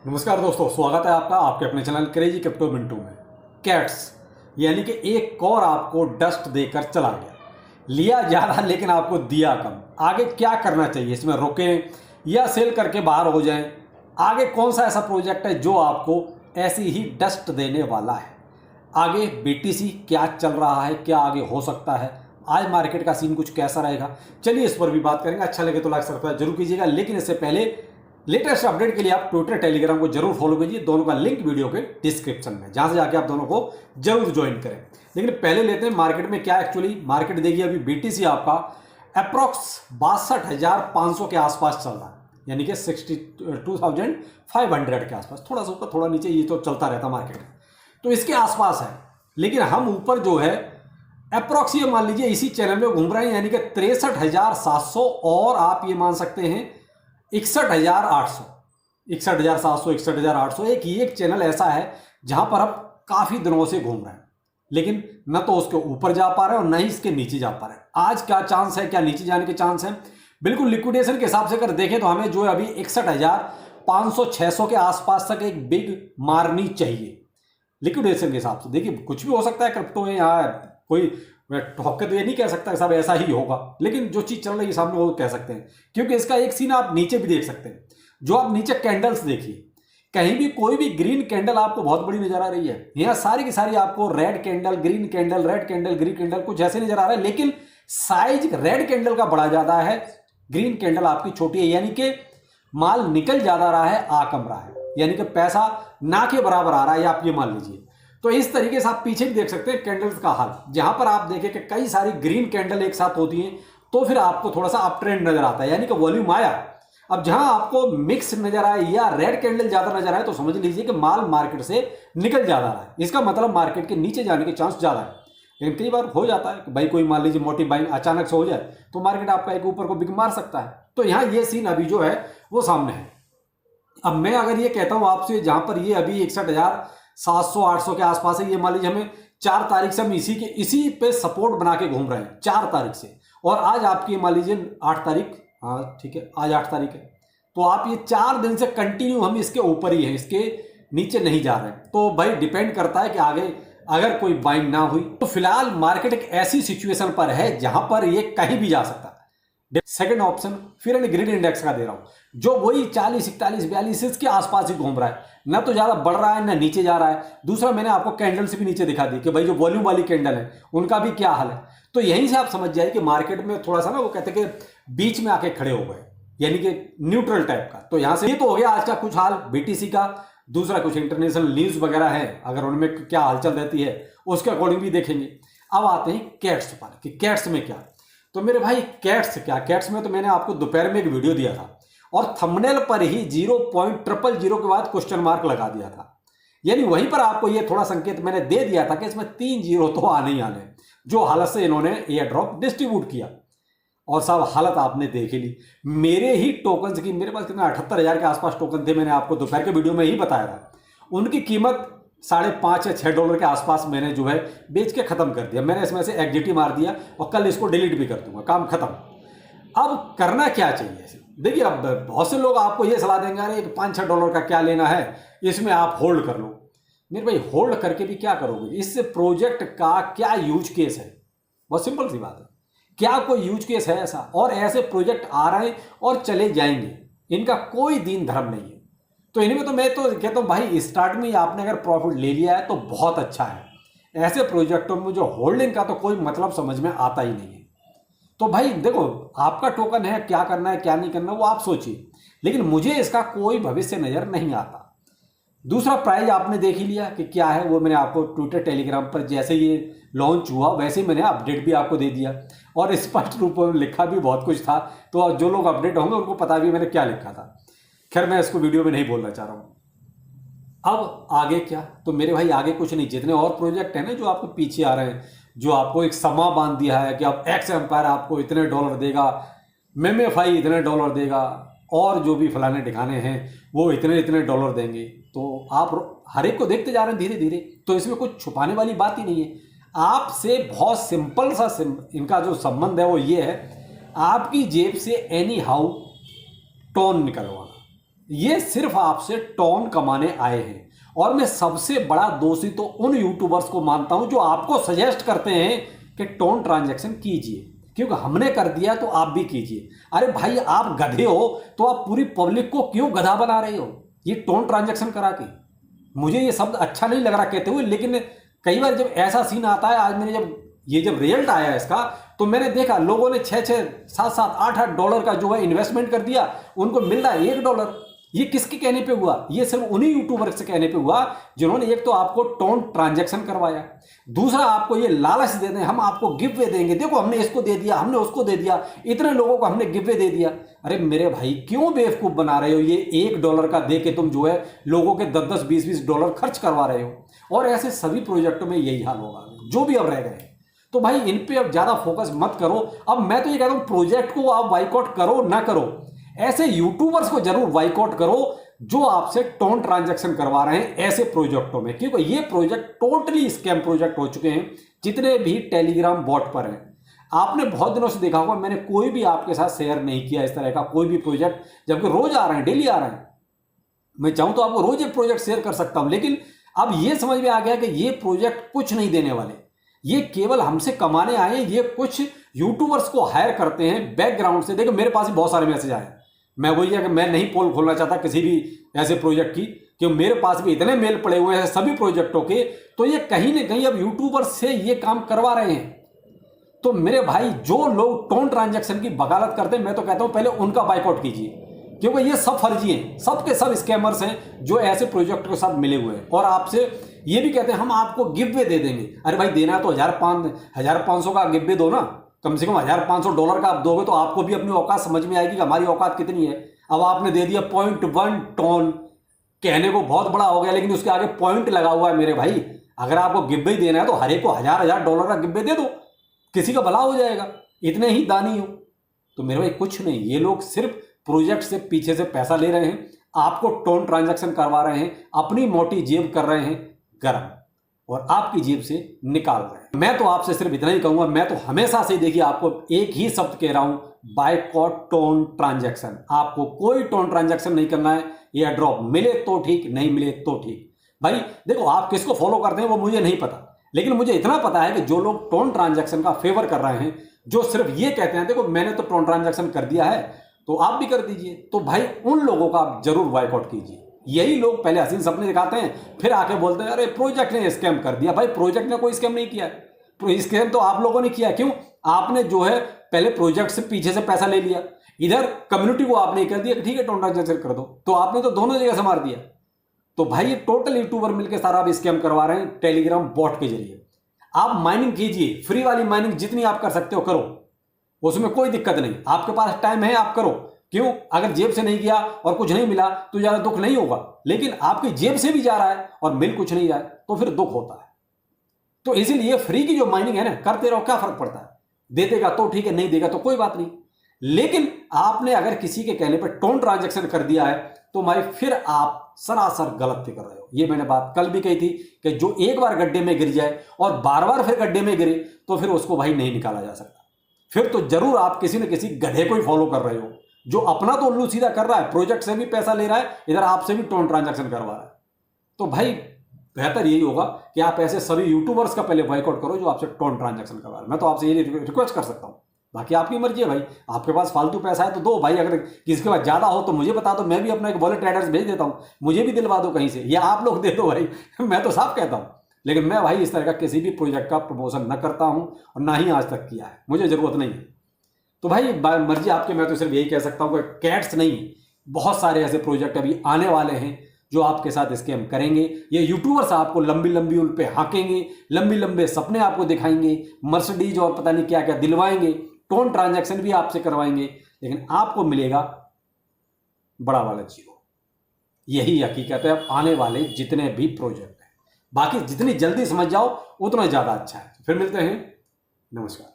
नमस्कार दोस्तों, स्वागत है आपका आपके अपने चैनल क्रेजी क्रिप्टो मिंटू में। कैट्स यानी कि एक और आपको डस्ट देकर चला गया, लिया ज़्यादा लेकिन आपको दिया कम। आगे क्या करना चाहिए, इसमें रुकें या सेल करके बाहर हो जाएं? आगे कौन सा ऐसा प्रोजेक्ट है जो आपको ऐसी ही डस्ट देने वाला है? आगे बीटीसी क्या चल रहा है, क्या आगे हो सकता है, आज मार्केट का सीन कुछ कैसा रहेगा, चलिए इस पर भी बात करेंगे। अच्छा लगे तो लाइक सब्सक्राइब जरूर कीजिएगा, लेकिन इससे पहले लेटेस्ट अपडेट के लिए आप ट्विटर टेलीग्राम को जरूर फॉलो कीजिए। दोनों का लिंक वीडियो के डिस्क्रिप्शन में, जहां से जाके आप दोनों को जरूर ज्वाइन करें। लेकिन पहले लेते हैं मार्केट में क्या एक्चुअली मार्केट देखिए। अभी बीटीसी आपका अप्रॉक्स 62,500 के आसपास चल रहा है, यानी कि 62,500 के आसपास, थोड़ा सा ऊपर थोड़ा नीचे, ये तो चलता रहता मार्केट, तो इसके आसपास है। लेकिन हम ऊपर जो है अप्रॉक्स ये मान लीजिए इसी चैनल में घूम रहे हैं, यानी कि 63,700, और आप ये मान सकते हैं 61,800, 61,700, 61,800। एक चैनल ऐसा है जहां पर आप काफी दिनों से घूम रहे हैं, लेकिन न तो उसके ऊपर जा पा रहे हैं और न ही इसके नीचे जा पा रहे हैं। आज क्या चांस है, क्या नीचे जाने के चांस है? बिल्कुल लिक्विडेशन के हिसाब से अगर देखें तो हमें जो है अभी 61,500 600 के आसपास तक एक बिग मारनी चाहिए लिक्विडेशन के हिसाब से। देखिए कुछ भी हो सकता है क्रिप्टो में, यहाँ कोई ठोक के तो ये नहीं कह सकता सब ऐसा ही होगा, लेकिन जो चीज चल रही है सामने वो कह सकते हैं। क्योंकि इसका एक सीन आप नीचे भी देख सकते हैं, जो आप नीचे कैंडल्स देखिए, कहीं भी कोई भी ग्रीन कैंडल आपको बहुत बड़ी नजर आ रही है। यहाँ सारी की सारी आपको red candle, green candle, red candle, green candle कुछ ऐसे नजर आ रहा है, लेकिन साइज रेड कैंडल का बड़ा ज्यादा है, ग्रीन कैंडल आपकी छोटी है, यानी कि माल निकल ज्यादा रहा है, आ कम रहा है, यानी कि पैसा ना के बराबर आ रहा है, आप ये मान लीजिए। तो इस तरीके से आप पीछे भी देख सकते हैं कैंडल्स का हाल, जहां पर आप देखें कि कई सारी ग्रीन कैंडल एक साथ होती हैं, तो फिर आपको थोड़ा सा अप ट्रेंड नजर आता है, यानी कि वॉल्यूम आया। अब जहां आपको मिक्स नजर आए या रेड कैंडल ज्यादा नजर आए, तो समझ लीजिए कि माल मार्केट से निकल ज्यादा रहा है, इसका मतलब मार्केट के नीचे जाने के चांस ज्यादा है। लेकिन कई बार हो जाता है कि भाई कोई मान लीजिए मोटी बाइंग अचानक से हो जाए तो मार्केट आपका एक ऊपर को बिग मार सकता है। तो यहाँ ये सीन अभी जो है वो सामने है। अब मैं अगर ये कहता हूं आपसे, जहां पर ये अभी 61,700 800 के आसपास है, ये मान लीजिए हमें 4 तारीख से हम इसी पे सपोर्ट बना के घूम रहे हैं 4 तारीख से, और आज आपकी मान लीजिए 8 तारीख, हाँ ठीक है आज 8 तारीख है, तो आप ये 4 दिन से कंटिन्यू हम इसके ऊपर ही हैं, इसके नीचे नहीं जा रहे हैं। तो भाई डिपेंड करता है कि आगे अगर कोई बाइंग ना हुई तो फिलहाल मार्केट एक ऐसी सिचुएशन पर है जहां पर ये कहीं भी जा सकता है। सेकंड ऑप्शन फिर ग्रीन इंडेक्स का दे रहा हूं, जो वही 40 41 42 इसके आसपास ही घूम रहा है, ना तो ज्यादा बढ़ रहा है ना नीचे जा रहा है। दूसरा मैंने आपको कैंडल से भी नीचे दिखा दी कि भाई जो वॉल्यूम वाली कैंडल है उनका भी क्या हाल है। तो यहीं से आप समझ जाए कि मार्केट में थोड़ा सा ना वो कहते हैं कि बीच में आके खड़े हो गए, यानी कि न्यूट्रल टाइप का। तो यहां से ये तो हो गया आज का कुछ हाल बीटीसी का। दूसरा कुछ इंटरनेशनल न्यूज वगैरह है, अगर उनमें क्या हलचल रहती है उसके अकॉर्डिंग भी देखेंगे। अब आते हैं कैट्स पर कि कैट्स में क्या। तो मेरे भाई कैट्स क्या, कैट्स में तो मैंने आपको दोपहर में एक वीडियो दिया था और थंबनेल पर ही 0.000 के बाद क्वेश्चन मार्क लगा दिया था, यानी वहीं पर आपको ये थोड़ा संकेत मैंने दे दिया था कि इसमें 3 जीरो तो आने ही आने, जो हालत से इन्होंने एयर ड्रॉप डिस्ट्रीब्यूट किया। और सब हालत आपने देख ही ली। मेरे ही टोकन की, मेरे पास कितना 78,000 के आसपास टोकन थे, मैंने आपको दोपहर के वीडियो में ही बताया था। उनकी कीमत $5.5 या $6 के आसपास मैंने जो है बेच के खत्म कर दिया। मैंने इसमें से एग्जिट ही मार दिया और कल इसको डिलीट भी कर दूंगा, काम खत्म। अब करना क्या चाहिए? देखिए अब बहुत से लोग आपको ये सलाह देंगे, अरे $5-6 का क्या लेना है, इसमें आप होल्ड कर लो। मेरे भाई होल्ड करके भी क्या करोगे? इससे प्रोजेक्ट का क्या यूज केस है? बहुत सिंपल सी बात है, क्या कोई यूज केस है ऐसा? और ऐसे प्रोजेक्ट आ रहे हैं और चले जाएंगे, इनका कोई दीन धर्म नहीं है। तो इनमें तो मैं तो कहता हूं भाई स्टार्ट में ही आपने अगर प्रॉफिट ले लिया है तो बहुत अच्छा है। ऐसे प्रोजेक्टों में जो होल्डिंग का तो कोई मतलब समझ में आता ही नहीं है। तो भाई देखो आपका टोकन है, क्या करना है क्या नहीं करना वो आप सोचिए, लेकिन मुझे इसका कोई भविष्य नजर नहीं आता। दूसरा प्राइस आपने देख ही लिया कि क्या है, वो मैंने आपको ट्विटर टेलीग्राम पर जैसे ये लॉन्च हुआ वैसे ही मैंने अपडेट भी आपको दे दिया, और स्पष्ट रूप में लिखा भी बहुत कुछ था। तो जो लोग अपडेट होंगे उनको पता भी मैंने क्या लिखा था। खैर मैं इसको वीडियो में नहीं बोलना चाह रहा हूं। अब आगे क्या, तो मेरे भाई आगे कुछ नहीं, जितने और प्रोजेक्ट हैं ना जो आपको पीछे आ रहे हैं, जो आपको एक समा बांध दिया है कि अब एक्स एम्पायर आपको इतने डॉलर देगा, मेमेफाई इतने डॉलर देगा, और जो भी फलाने ठिकाने हैं वो इतने इतने डॉलर देंगे, तो आप हर एक को देखते जा रहे हैं धीरे धीरे। तो इसमें कुछ छुपाने वाली बात ही नहीं है। आपसे बहुत सिंपल सा इनका जो संबंध है वो ये है, आपकी जेब से एनी हाउ टोन निकलवाना, ये सिर्फ आपसे टोन कमाने आए हैं। और मैं सबसे बड़ा दोषी तो उन यूट्यूबर्स को मानता हूं जो आपको सजेस्ट करते हैं कि टोन ट्रांजैक्शन कीजिए, क्योंकि हमने कर दिया तो आप भी कीजिए। अरे भाई, आप गधे हो तो आप पूरी पब्लिक को क्यों गधा बना रहे हो ये टोन ट्रांजैक्शन करा के? मुझे ये शब्द अच्छा नहीं लग रहा कहते हुए, लेकिन कई बार जब ऐसा सीन आता है, आज मैंने जब रिजल्ट आया इसका, तो मैंने देखा लोगों ने 6-6, 7-7, 8-8 डॉलर का जो है इन्वेस्टमेंट कर दिया, उनको मिल रहा है $1। ये किसके कहने पे हुआ? ये सिर्फ उन्हीं यूट्यूबर से कहने पे हुआ जिन्होंने एक तो आपको टोन ट्रांजैक्शन करवाया, दूसरा आपको ये लालच दे दें, हम आपको गिव वे देंगे, देखो हमने इसको दे दिया, हमने उसको दे दिया, इतने लोगों को हमने गिव वे दे दिया। अरे मेरे भाई, क्यों बेवकूफ बना रहे हो? ये $1 का दे के तुम जो है लोगों के 10-10, 20-20 डॉलर खर्च करवा रहे हो। और ऐसे सभी प्रोजेक्टों में यही हाल होगा जो भी अब रह गए। तो भाई इन पे अब ज्यादा फोकस मत करो। अब मैं तो ये कहता हूं, प्रोजेक्ट को आप बाइकआउट करो ना करो, ऐसे यूट्यूबर्स को जरूर बाइकआउट करो जो आपसे टोन ट्रांजैक्शन करवा रहे हैं ऐसे प्रोजेक्टों में, क्योंकि ये प्रोजेक्ट टोटली स्कैम प्रोजेक्ट हो चुके हैं जितने भी टेलीग्राम बॉट पर हैं। आपने बहुत दिनों से देखा होगा, मैंने कोई भी आपके साथ शेयर नहीं किया इस तरह का कोई भी प्रोजेक्ट, जबकि रोज आ रहे हैं, डेली आ रहे हैं। मैं चाहूं तो आपको रोज एक प्रोजेक्ट शेयर कर सकता हूं, लेकिन अब ये समझ में आ गया कि ये प्रोजेक्ट कुछ नहीं देने वाले, ये केवल हमसे कमाने आए। ये कुछ यूट्यूबर्स को हायर करते हैं बैकग्राउंड से। देखो मेरे पास भी बहुत सारे मैसेज आए, मैं वही है कि मैं नहीं पोल खोलना चाहता किसी भी ऐसे प्रोजेक्ट की, क्योंकि मेरे पास भी इतने मेल पड़े हुए हैं सभी प्रोजेक्टों के। तो ये कहीं ना कहीं अब यूट्यूबर्स से ये काम करवा रहे हैं। तो मेरे भाई, जो लोग टोन ट्रांजैक्शन की वकालत करते हैं, मैं तो कहता हूं पहले उनका बाइकआउट कीजिए, क्योंकि ये सब फर्जी हैं, सब के सब स्कैमर्स हैं जो ऐसे प्रोजेक्ट के साथ मिले हुए हैं और आपसे ये भी कहते हैं हम आपको गिव वे दे देंगे। अरे भाई, देना तो 1500 का गिव वे दो ना, कम से कम $1500 का आप दोगे तो आपको भी अपनी औकात समझ में आएगी कि हमारी औकात कितनी है। अब आपने दे दिया 0.1 टोन, कहने को बहुत बड़ा हो गया, लेकिन उसके आगे पॉइंट लगा हुआ है मेरे भाई। अगर आपको गिव वे देना है तो हर एक को $1000 का गिव वे दे दो, किसी का भला हो जाएगा, इतने ही दानी हो। तो मेरे भाई कुछ नहीं, ये लोग सिर्फ प्रोजेक्ट से पीछे से पैसा ले रहे हैं, आपको टोन ट्रांजैक्शन करवा रहे हैं, अपनी मोटी जेब कर रहे हैं गर्म और आपकी जेब से निकाल रहे हैं। मैं तो आपसे सिर्फ इतना ही कहूंगा, मैं तो हमेशा से देखिए आपको एक ही शब्द कह रहा हूं, बायकॉट टोन ट्रांजैक्शन। आपको कोई टोन ट्रांजैक्शन नहीं करना है। ये ड्रॉप मिले तो ठीक, नहीं मिले तो ठीक। भाई देखो, आप किसको फॉलो करते हैं वो मुझे नहीं पता, लेकिन मुझे इतना पता है कि जो लोग टोन ट्रांजैक्शन का फेवर कर रहे हैं, जो सिर्फ ये कहते हैं देखो मैंने तो टोन ट्रांजैक्शन कर दिया है तो आप भी कर दीजिए, तो भाई उन लोगों का आप जरूर बायकॉट कीजिए। यही लोग पहले हसीन सपने दिखाते हैं, फिर आके बोलते हैं अरे प्रोजेक्ट ने स्कैम कर दिया। भाई प्रोजेक्ट ने कोई स्कैम नहीं किया है, स्कैम तो आप लोगों ने किया। क्यों? आपने जो है पहले प्रोजेक्ट से पीछे से पैसा ले लिया, इधर कम्युनिटी को आपने कर दिया ठीक है टोन ट्रांजैक्शन कर दो, तो आपने तो दोनों जगह से मार दिया। तो भाई ये टोटल यूट्यूबर मिलकर सारा आप स्कैम करवा रहे हैं टेलीग्राम बॉट के जरिए। आप माइनिंग कीजिए, फ्री वाली माइनिंग जितनी आप कर सकते हो करो, उसमें कोई दिक्कत नहीं। आपके पास टाइम है, आप करो। क्यों? अगर जेब से नहीं किया और कुछ नहीं मिला तो ज्यादा दुख नहीं होगा, लेकिन आपकी जेब से भी जा रहा है और मिल कुछ नहीं रहा है तो फिर दुख होता है। तो इसीलिए फ्री की जो माइनिंग है ना, करते रहो, क्या फर्क पड़ता है? दे देगा तो ठीक है, नहीं देगा तो कोई बात नहीं। लेकिन आपने अगर किसी के कहने पर टोन ट्रांजैक्शन कर दिया है तो भाई फिर आप सरासर गलत कर रहे हो। ये मैंने बात कल भी कही थी कि जो एक बार गड्ढे में गिर जाए और बार बार फिर गड्ढे में गिरे तो फिर उसको भाई नहीं निकाला जा सकता। फिर तो जरूर आप किसी न किसी गधे को ही फॉलो कर रहे हो जो अपना तो उल्लू सीधा कर रहा है, प्रोजेक्ट से भी पैसा ले रहा है, इधर आपसे भी टोन ट्रांजैक्शन करवा रहा है। तो भाई बेहतर यही होगा कि आप ऐसे सभी यूट्यूबर्स का पहले बाइकआउट करो जो आपसे टोन ट्रांजैक्शन करवा रहे हैं। मैं तो आपसे ये रिक्वेस्ट कर सकता हूं, बाकी आपकी मर्जी है भाई। आपके पास फालतू पैसा है तो दो भाई, अगर किसी के पास ज्यादा हो तो मुझे बता दो, मैं भी अपना एक वॉलेट एड्रेस भेज देता हूं, मुझे भी दिलवा दो कहीं से, या आप लोग दे दो भाई। मैं तो साफ कहता हूं, लेकिन मैं भाई इस तरह का किसी भी प्रोजेक्ट का प्रमोशन न करता हूं और ना ही आज तक किया है, मुझे जरूरत नहीं है। तो भाई मर्जी आपके, मैं तो सिर्फ यही कह सकता हूं कि कैट्स नहीं, बहुत सारे ऐसे प्रोजेक्ट अभी आने वाले हैं जो आपके साथ स्कैम करेंगे। ये यूट्यूबर्स आपको लंबी लंबी उन पे हाकेंगे, लंबी लंबे सपने आपको दिखाएंगे, मर्सिडीज और पता नहीं क्या क्या दिलवाएंगे, टोन ट्रांजैक्शन भी आपसे करवाएंगे, लेकिन आपको मिलेगा बड़ा वाला जीरो। यही हकीकत है अब आने वाले जितने भी प्रोजेक्ट हैं। बाकी जितनी जल्दी समझ जाओ उतना ज्यादा अच्छा है। फिर मिलते हैं, नमस्कार।